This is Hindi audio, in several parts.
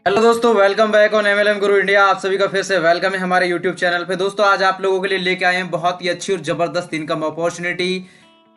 हेलो दोस्तों, welcome back on MLM Guru India. आप सभी का फिर से वेलकम है हमारे यूट्यूब चैनल पे। दोस्तों आज आप लोगों के लिए लेके आए हैं बहुत ही अच्छी और जबरदस्त इनकम अपॉर्चुनिटी।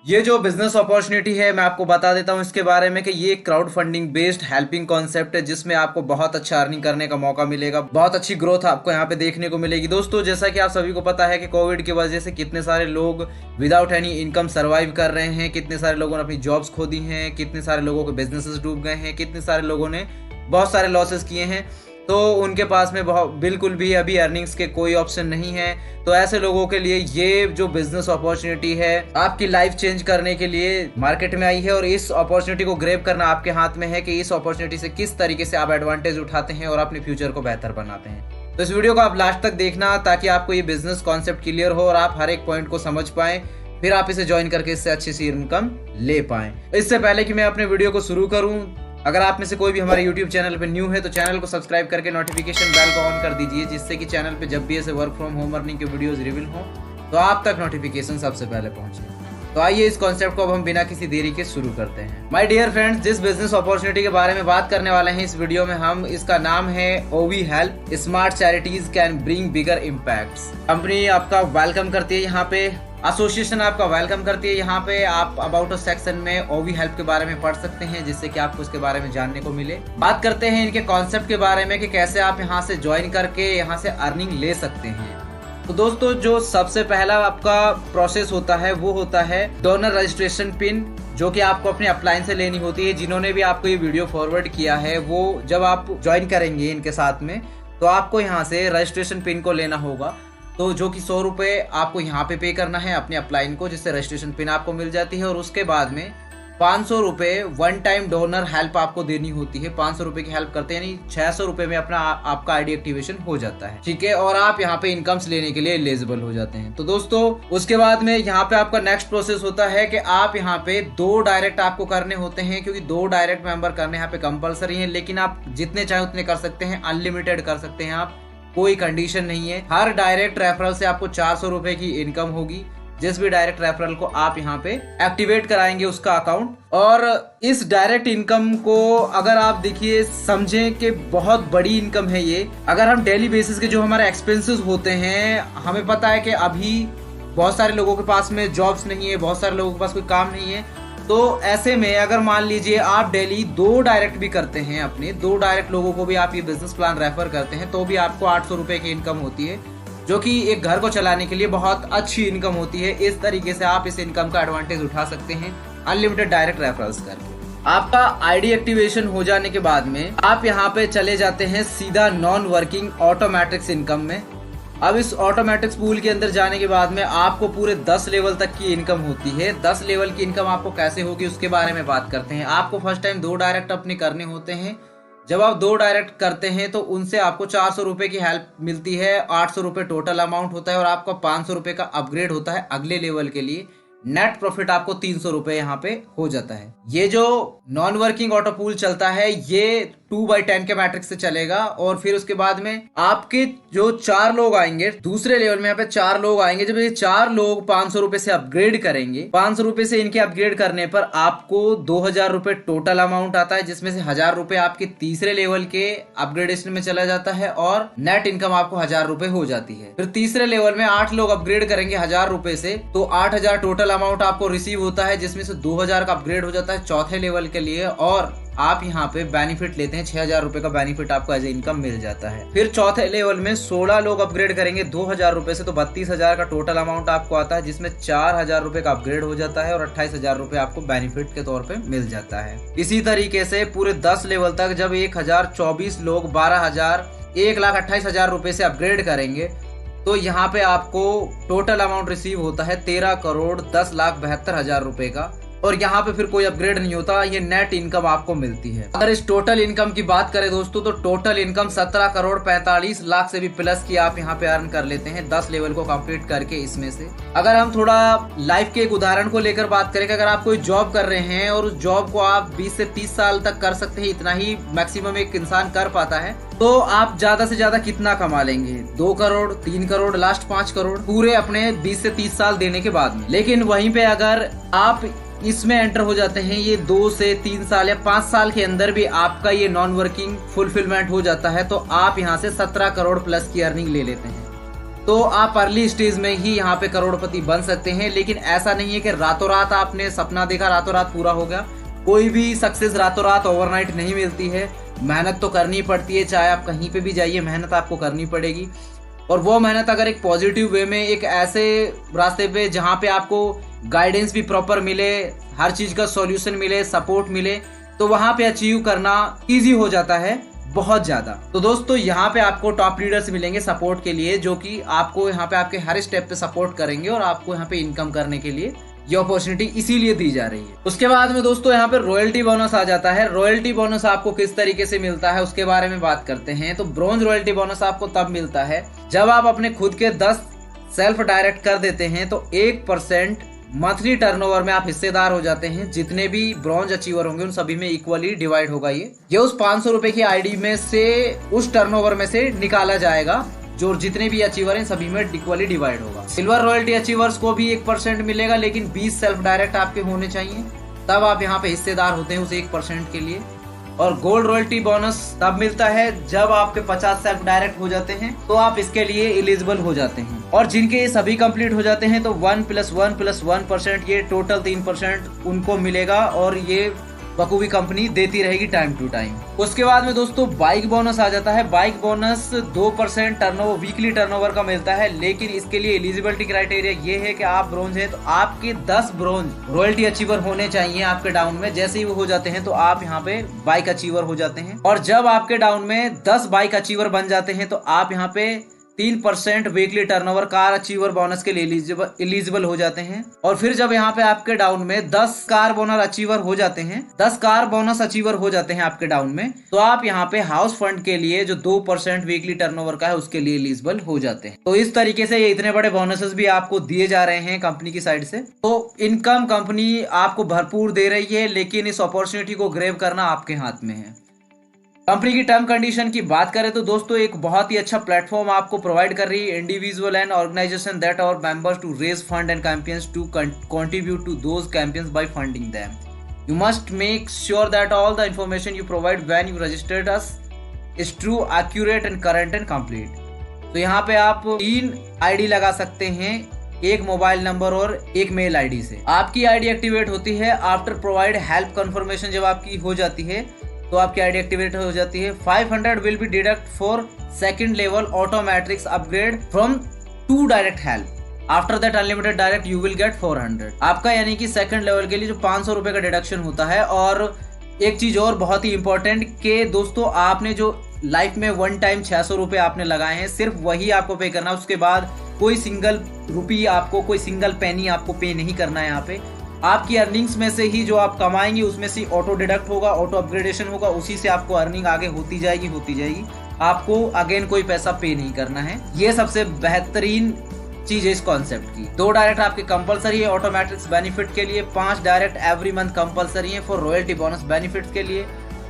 ये जो बिजनेस अपॉर्चुनिटी है मैं आपको बता देता हूँ इसके बारे में कि ये crowd funding based helping concept है, जिसमें आपको बहुत अच्छा अर्निंग करने का मौका मिलेगा, बहुत अच्छी ग्रोथ आपको यहाँ पे देखने को मिलेगी। दोस्तों जैसा कि आप सभी को पता है कि कोविड की वजह से कितने सारे लोग विदाउट एनी इनकम सर्वाइव कर रहे हैं, कितने सारे लोगों ने अपनी जॉब्स खो दी हैं, कितने सारे लोगों के बिजनेसेस डूब गए हैं, कितने सारे लोगों ने बहुत सारे लॉसेस किए हैं। तो उनके पास में बिल्कुल भी अभी अर्निंग्स के कोई ऑप्शन नहीं है। तो ऐसे लोगों के लिए ये जो बिजनेस अपॉर्चुनिटी है आपकी लाइफ चेंज करने के लिए मार्केट में आई है, और इस अपॉर्चुनिटी को ग्रैब करना आपके हाथ में है कि इस अपॉर्चुनिटी से किस तरीके से आप एडवांटेज उठाते हैं और अपने फ्यूचर को बेहतर बनाते हैं। तो इस वीडियो को आप लास्ट तक देखना ताकि आपको ये बिजनेस कॉन्सेप्ट क्लियर हो और आप हर एक पॉइंट को समझ पाएं, फिर आप इसे ज्वाइन करके इससे अच्छी सी इनकम ले पाएं। इससे पहले कि मैं अपने वीडियो को शुरू करूं, अगर आप में से कोई भी हमारे YouTube चैनल पे न्यू है तो चैनल को सब्सक्राइब करके नोटिफिकेशन बेल को ऑन कर दीजिए, जिससे कि चैनल पे जब भी ऐसे वर्क फ्रॉम होम अर्निंग के वीडियोस रिवील हो तो आप तक नोटिफिकेशन सबसे पहले पहुंचे। तो आइए इस कॉन्सेप्ट को अब हम बिना किसी देरी के शुरू करते हैं। माय डियर फ्रेंड्स, जिस बिजनेस अपॉर्चुनिटी के बारे में बात करने वाले हैं इस वीडियो में हम, इसका नाम है OV help smart charities can bring bigger impacts. Company आपका वेलकम करती है यहाँ पे, एसोसिएशन आपका वेलकम करती है यहाँ पे। आप अबाउट सेक्शन में OV हेल्प के बारे में पढ़ सकते हैं, जिससे कि आपको इसके बारे में जानने को मिले। बात करते हैं इनके कॉन्सेप्ट के बारे में कि कैसे आप यहाँ से ज्वाइन करके यहाँ से अर्निंग ले सकते हैं। तो दोस्तों जो सबसे पहला आपका प्रोसेस होता है वो होता है डोनर रजिस्ट्रेशन पिन, जो कि आपको अपने अपलाइन से लेनी होती है। जिन्होंने भी आपको ये वीडियो फॉरवर्ड किया है वो जब आप ज्वाइन करेंगे इनके साथ में तो आपको यहाँ से रजिस्ट्रेशन पिन को लेना होगा। तो जो कि 100 रुपये आपको यहाँ पे करना है अपने अपलाइन को, जिससे रजिस्ट्रेशन पिन आपको मिल जाती है। और उसके बाद में 500 रुपये वन टाइम डोनर हेल्प आपको देनी होती है। 500 रुपये की हेल्प करते हैं, यानी 600 रुपये में अपना आपका आईडी एक्टिवेशन हो जाता है, ठीक है। और आप यहाँ पे इनकम्स लेने के लिए एलिजिबल हो जाते हैं। तो दोस्तों उसके बाद में यहाँ पे आपका नेक्स्ट प्रोसेस होता है कि आप यहाँ पे 2 डायरेक्ट आपको करने होते हैं, क्योंकि 2 डायरेक्ट मेंबर करने यहाँ पे कंपलसरी है। लेकिन आप जितने चाहे उतने कर सकते हैं, अनलिमिटेड कर सकते हैं आप, कोई कंडीशन नहीं है। हर डायरेक्ट रेफरल से आपको 400 रुपए की इनकम होगी। जिस भी डायरेक्ट रेफरल को आप यहाँ पे एक्टिवेट कराएंगे उसका अकाउंट, और इस डायरेक्ट इनकम को अगर आप देखिए समझें कि बहुत बड़ी इनकम है ये। अगर हम डेली बेसिस के जो हमारे एक्सपेंसेस होते हैं, हमें पता है कि अभी बहुत सारे लोगों के पास में जॉब्स नहीं है, बहुत सारे लोगों के पास कोई काम नहीं है। तो ऐसे में अगर मान लीजिए आप डेली 2 डायरेक्ट भी करते हैं, अपने 2 डायरेक्ट लोगों को भी आप ये बिजनेस प्लान रेफर करते हैं, तो भी आपको 800 रुपए की इनकम होती है, जो कि एक घर को चलाने के लिए बहुत अच्छी इनकम होती है। इस तरीके से आप इस इनकम का एडवांटेज उठा सकते हैं अनलिमिटेड डायरेक्ट रेफरल्स करके। आपका आईडी एक्टिवेशन हो जाने के बाद में आप यहाँ पे चले जाते हैं सीधा नॉन वर्किंग ऑटोमेटिक्स इनकम में। अब इस ऑटोमेटिक्स पूल के अंदर जाने के बाद में आपको पूरे 10 लेवल तक की इनकम होती है। 10 लेवल की इनकम आपको कैसे होगी उसके बारे में बात करते हैं। आपको फर्स्ट टाइम 2 डायरेक्ट अपने करने होते हैं। जब आप 2 डायरेक्ट करते हैं तो उनसे आपको 400 रुपए की हेल्प मिलती है। 800 रुपए टोटल अमाउंट होता है और आपका 500 रुपए का अपग्रेड होता है अगले लेवल के लिए। नेट प्रॉफिट आपको 300 रुपए यहाँ पे हो जाता है। ये जो नॉन वर्किंग ऑटो पूल चलता है ये 2/10 के मैट्रिक्स से चलेगा। और फिर उसके बाद में आपके जो 4 लोग आएंगे दूसरे लेवल में, यहाँ पे 4 लोग आएंगे। जब ये 4 लोग 500 रुपए से अपग्रेड करेंगे, 500 रुपए से इनके अपग्रेड करने पर आपको 2000 रुपए टोटल अमाउंट आता है, जिसमें से 1000 रुपए आपके तीसरे लेवल के अपग्रेडेशन में चला जाता है और नेट इनकम आपको 1000 रुपए हो जाती है। फिर तीसरे लेवल में 8 लोग अपग्रेड करेंगे 1000 रुपए से, तो 8000 टोटल अमाउंट आपको रिसीव होता है, जिसमें से 2000 का अपग्रेड हो जाता है चौथे लेवल के लिए। और आप यहाँ पे बेनिफिट लेते हैं, 6000 रुपए का बेनिफिट आपको एज ए इनकम मिल जाता है। फिर चौथे लेवल में 16 लोग अपग्रेड करेंगे 2000 रुपए से, तो 32000 का टोटल अमाउंट आपको आता है, जिसमें 4000 रुपए का अपग्रेड हो जाता है और 28000 रुपए आपको बेनिफिट के तौर पे मिल जाता है। इसी तरीके से पूरे 10 लेवल तक जब 1024 लोग 12000 1,28,000 रुपए से अपग्रेड करेंगे, तो यहाँ पे आपको टोटल अमाउंट रिसीव होता है 13,10,72,000 रुपए का। और यहाँ पे फिर कोई अपग्रेड नहीं होता, ये नेट इनकम आपको मिलती है। अगर इस टोटल इनकम की बात करें दोस्तों, तो टोटल इनकम 17,45,00,000 से भी प्लस की आप यहाँ पे अर्न कर लेते हैं 10 लेवल को कंप्लीट करके। इसमें से अगर हम थोड़ा लाइफ के एक उदाहरण को लेकर बात करें कि अगर आप कोई जॉब कर रहे हैं और उस जॉब को आप 20 से 30 साल तक कर सकते हैं, इतना ही मैक्सिमम एक इंसान कर पाता है, तो आप ज्यादा से ज्यादा कितना कमा लेंगे? 2 करोड़, 3 करोड़, लास्ट 5 करोड़ पूरे अपने 20 से 30 साल देने के बाद में। लेकिन वहीं पे अगर आप इसमें एंटर हो जाते हैं, ये 2 से 3 साल या 5 साल के अंदर भी आपका ये नॉन वर्किंग फुलफिलमेंट हो जाता है, तो आप यहाँ से 17 करोड़ प्लस की अर्निंग ले लेते हैं। तो आप अर्ली स्टेज में ही यहाँ पे करोड़पति बन सकते हैं। लेकिन ऐसा नहीं है कि रातों रात आपने सपना देखा रातों रात पूरा हो गया। कोई भी सक्सेस रातों रात ओवरनाइट नहीं मिलती है, मेहनत तो करनी पड़ती है। चाहे आप कहीं पे भी जाइए, मेहनत आपको करनी पड़ेगी। और वो मेहनत अगर एक पॉजिटिव वे में, एक ऐसे रास्ते पे जहाँ पे आपको गाइडेंस भी प्रॉपर मिले, हर चीज का सॉल्यूशन मिले, सपोर्ट मिले, तो वहां पे अचीव करना इजी हो जाता है बहुत ज्यादा। तो दोस्तों यहाँ पे आपको टॉप लीडर्स मिलेंगे सपोर्ट के लिए, जो कि आपको यहाँ पे आपके हर स्टेप पे सपोर्ट करेंगे और आपको यहाँ पे इनकम करने के लिए ये अपॉर्चुनिटी इसीलिए दी जा रही है। उसके बाद में दोस्तों यहाँ पे रॉयल्टी बोनस आ जाता है। रॉयल्टी बोनस आपको किस तरीके से मिलता है उसके बारे में बात करते हैं। तो ब्रॉन्ज रॉयल्टी बोनस आपको तब मिलता है जब आप अपने खुद के 10 सेल्फ डायरेक्ट कर देते हैं, तो 1% मंथली टर्नओवर में आप हिस्सेदार हो जाते हैं। जितने भी ब्रॉन्ज अचीवर होंगे उन सभी में इक्वली डिवाइड होगा। ये उस 500 रुपए की आईडी में से, उस टर्नओवर में से निकाला जाएगा, जो जितने भी अचीवर हैं सभी में इक्वली डिवाइड होगा। सिल्वर रॉयल्टी अचीवर्स को भी 1% मिलेगा, लेकिन 20 सेल्फ डायरेक्ट आपके होने चाहिए, तब आप यहाँ पे हिस्सेदार होते हैं उस 1% के लिए। और गोल्ड रॉयल्टी बोनस तब मिलता है जब आपके 50 सेल्फ डायरेक्ट हो जाते हैं, तो आप इसके लिए एलिजिबल हो जाते हैं। और जिनके ये सभी कंप्लीट हो जाते हैं, तो 1+1+1% ये टोटल 3% उनको मिलेगा, और ये बखूबी कंपनी देती रहेगी टाइम टू टाइम। उसके बाद में दोस्तों बाइक बोनस आ जाता है। Bike bonus 2% turnover, weekly turnover का मिलता है, लेकिन इसके लिए एलिजिबिलिटी क्राइटेरिया ये है कि आप ब्रोंज हैं तो आपके 10 ब्रोंज रॉयल्टी अचीवर होने चाहिए आपके डाउन में। जैसे ही वो हो जाते हैं तो आप यहाँ पे बाइक अचीवर हो जाते हैं। और जब आपके डाउन में 10 बाइक अचीवर बन जाते हैं, तो आप यहाँ पे 3% weekly turnover car achiever bonus के लिए एलिजिबल हो जाते हैं। और फिर जब यहाँ पे आपके डाउन में 10 कार बोनस अचीवर हो जाते हैं, 10 कार बोनस अचीवर हो जाते हैं आपके डाउन में, तो आप यहाँ पे हाउस फंड के लिए जो 2% वीकली टर्नओवर का है उसके लिए एलिजिबल हो जाते हैं। तो इस तरीके से ये इतने बड़े बोनसेस भी आपको दिए जा रहे हैं कंपनी की साइड से। तो इनकम कंपनी आपको भरपूर दे रही है, लेकिन इस अपॉर्चुनिटी को ग्रैब करना आपके हाथ में है। कंपनी की टर्म कंडीशन की बात करें तो दोस्तों एक बहुत ही अच्छा प्लेटफॉर्म आपको प्रोवाइड कर रही है। Individual and organisation that our members to raise fund and campaigns to contribute to those campaigns by funding them. You must make sure that all the information you provide when you registered us is true, accurate and current and complete. तो यहाँ पे आप 3 आईडी लगा सकते हैं, एक मोबाइल नंबर और एक मेल आईडी से। आपकी आईडी एक्टिवेट होती है आफ्टर प्रोवाइड हेल्प कंफर्मेशन। जब आपकी हो जाती है तो आपकी आईडी एक्टिवेट हो जाती है। 500 will be deduct for second level automatics upgrade from 2 direct help. After that unlimited direct you will get 400। आपका यानी कि सेकंड लेवल के लिए जो 500 रुपए का डिडक्शन होता है। और एक चीज और बहुत ही इंपॉर्टेंट कि दोस्तों आपने जो लाइफ में 1 टाइम 600 रुपए आपने लगाए हैं, सिर्फ वही आपको पे करना। उसके बाद कोई सिंगल रुपी आपको, कोई सिंगल पेनी आपको पे नहीं करना है। यहाँ पे आपकी अर्निंग्स में से ही जो आप कमाएंगे उसमें से ऑटो डिडक्ट होगा, ऑटो अपग्रेडेशन होगा, उसी से आपको अर्निंग आगे होती जाएगी। आपको अगेन कोई पैसा पे नहीं करना है। ये सबसे बेहतरीन चीज है इस कॉन्सेप्ट की। 2 डायरेक्ट आपके कंपलसरी है ऑटोमेटिक्स बेनिफिट के लिए, 5 डायरेक्ट एवरी मंथ कंपलसरी है फॉर रॉयल्टी बोनस बेनिफिट्स के लिए।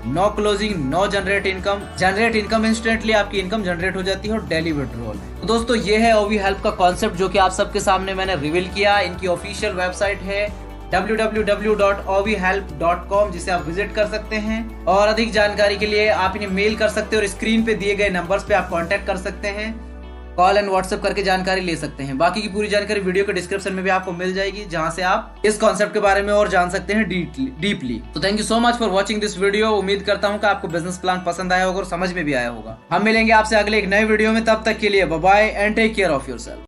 No closing, no generate income. Generate income instantly आपकी इनकम जनरेट हो जाती है और डेली विड्रॉल। तो दोस्तों ये है ओवी हेल्प का कॉन्सेप्ट, जो कि आप सबके सामने मैंने रिवील किया। इनकी ऑफिशियल वेबसाइट है www.ovihelp.com, जिसे आप विजिट कर सकते हैं। और अधिक जानकारी के लिए आप इन्हें मेल कर सकते हैं और स्क्रीन पे दिए गए नंबर्स पे आप कांटेक्ट कर सकते हैं, कॉल एंड व्हाट्सएप करके जानकारी ले सकते हैं। बाकी की पूरी जानकारी वीडियो के डिस्क्रिप्शन में भी आपको मिल जाएगी, जहां से आप इस कॉन्सेप्ट के बारे में और जान सकते हैं डीपली। तो thank you so much for watching this video. उम्मीद करता हूं कि आपको बिजनेस प्लान पसंद आया होगा और समझ में भी आया होगा। हम मिलेंगे आपसे अगले एक नए वीडियो में, तब तक के लिए bye bye and take care of yourself.